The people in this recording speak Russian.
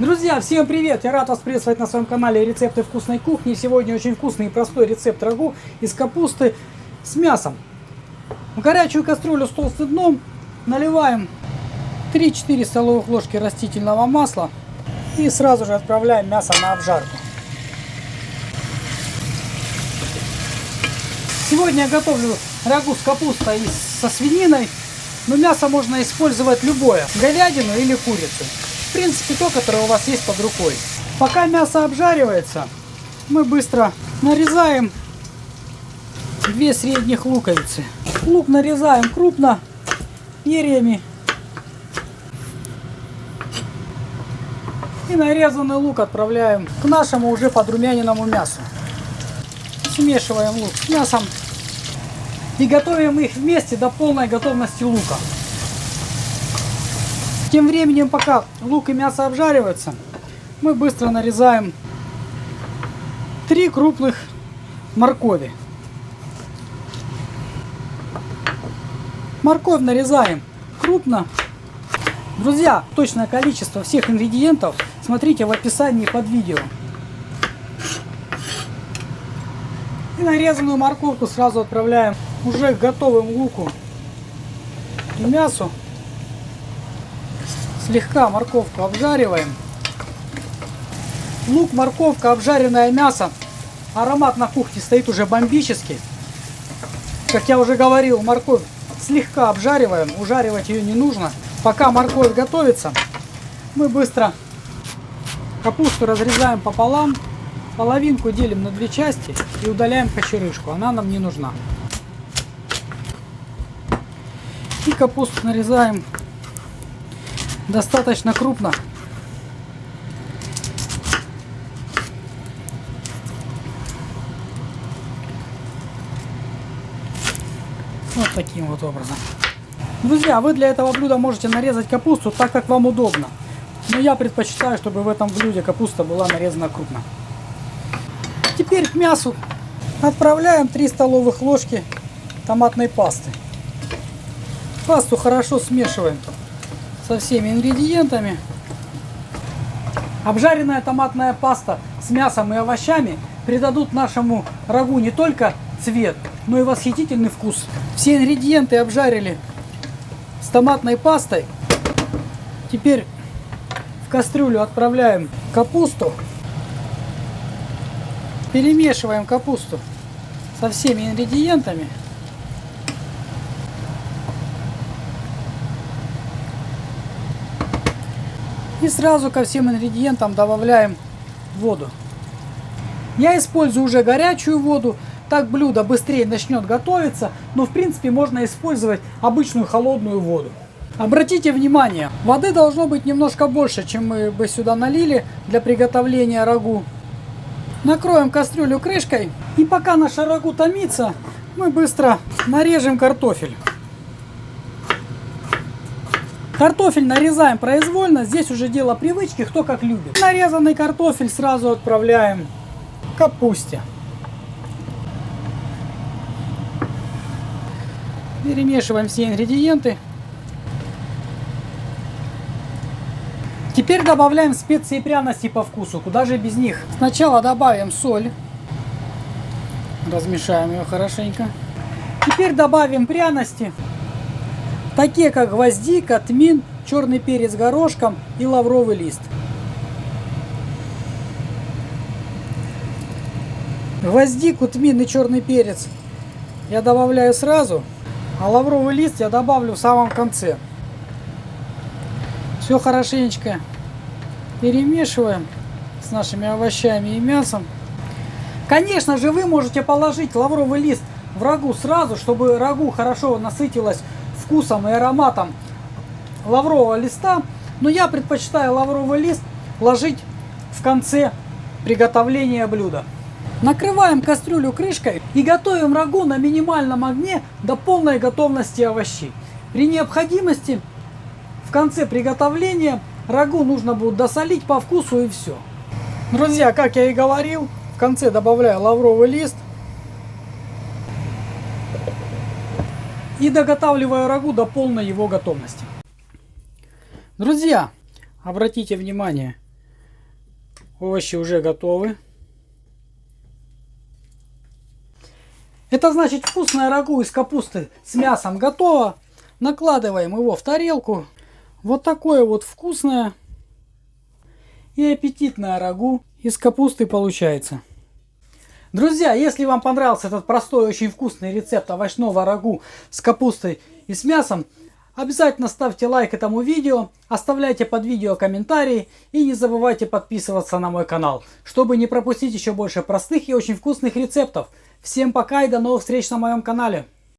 Друзья, всем привет! Я рад вас приветствовать на своем канале Рецепты вкусной кухни. Сегодня очень вкусный и простой рецепт рагу из капусты с мясом. В горячую кастрюлю с толстым дном наливаем 3-4 столовых ложки растительного масла и сразу же отправляем мясо на обжарку. Сегодня я готовлю рагу с капустой и со свининой, но мясо можно использовать любое, говядину или курицу. В принципе, то, которое у вас есть под рукой. Пока мясо обжаривается, мы быстро нарезаем 2 средних луковицы. Лук нарезаем крупно, перьями. И нарезанный лук отправляем к нашему уже подрумяненному мясу. Смешиваем лук с мясом и готовим их вместе до полной готовности лука. Тем временем, пока лук и мясо обжариваются, мы быстро нарезаем 3 крупных моркови. Морковь нарезаем крупно. Друзья, точное количество всех ингредиентов смотрите в описании под видео. И нарезанную морковку сразу отправляем уже к готовому луку и мясу. Слегка морковку обжариваем. Лук, морковка, обжаренное мясо. Аромат на кухне стоит уже бомбический. Как я уже говорил, морковь слегка обжариваем. Ужаривать ее не нужно. Пока морковь готовится, мы быстро капусту разрезаем пополам. Половинку делим на 2 части и удаляем кочерышку. Она нам не нужна. И капусту нарезаем достаточно крупно. Вот таким вот образом. Друзья, вы для этого блюда можете нарезать капусту так, как вам удобно. Но я предпочитаю, чтобы в этом блюде капуста была нарезана крупно. Теперь к мясу отправляем 3 столовых ложки томатной пасты. Пасту хорошо смешиваем со всеми ингредиентами. Обжаренная томатная паста с мясом и овощами придадут нашему рагу не только цвет, но и восхитительный вкус. Все ингредиенты обжарили с томатной пастой. Теперь в кастрюлю отправляем капусту. Перемешиваем капусту со всеми ингредиентами. И сразу ко всем ингредиентам добавляем воду. Я использую уже горячую воду. Так блюдо быстрее начнет готовиться. Но в принципе можно использовать обычную холодную воду. Обратите внимание, воды должно быть немножко больше, чем мы бы сюда налили для приготовления рагу. Накроем кастрюлю крышкой. И пока наше рагу томится, мы быстро нарежем картофель. Картофель нарезаем произвольно, здесь уже дело привычки, кто как любит. Нарезанный картофель сразу отправляем к капусте. Перемешиваем все ингредиенты. Теперь добавляем специи и пряности по вкусу, куда же без них. Сначала добавим соль. Размешаем ее хорошенько. Теперь добавим пряности, такие как гвоздика, тмин, черный перец горошком и лавровый лист. Гвоздику, тмин и черный перец я добавляю сразу, а лавровый лист я добавлю в самом конце. Все хорошенечко перемешиваем с нашими овощами и мясом. Конечно же, вы можете положить лавровый лист в рагу сразу, чтобы рагу хорошо насытилось вкусом и ароматом лаврового листа, но я предпочитаю лавровый лист ложить в конце приготовления блюда. Накрываем кастрюлю крышкой и готовим рагу на минимальном огне до полной готовности овощей. При необходимости в конце приготовления рагу нужно будет досолить по вкусу и все. Друзья, как я и говорил, в конце добавляю лавровый лист. И доготавливаю рагу до полной его готовности. Друзья, обратите внимание, Овощи уже готовы. Это значит, вкусное рагу из капусты с мясом готово. Накладываем его в тарелку. Вот такое вот вкусное и аппетитное рагу из капусты получается. Друзья, если вам понравился этот простой, очень вкусный рецепт овощного рагу с капустой и с мясом, обязательно ставьте лайк этому видео, оставляйте под видео комментарии и не забывайте подписываться на мой канал, чтобы не пропустить еще больше простых и очень вкусных рецептов. Всем пока и до новых встреч на моем канале.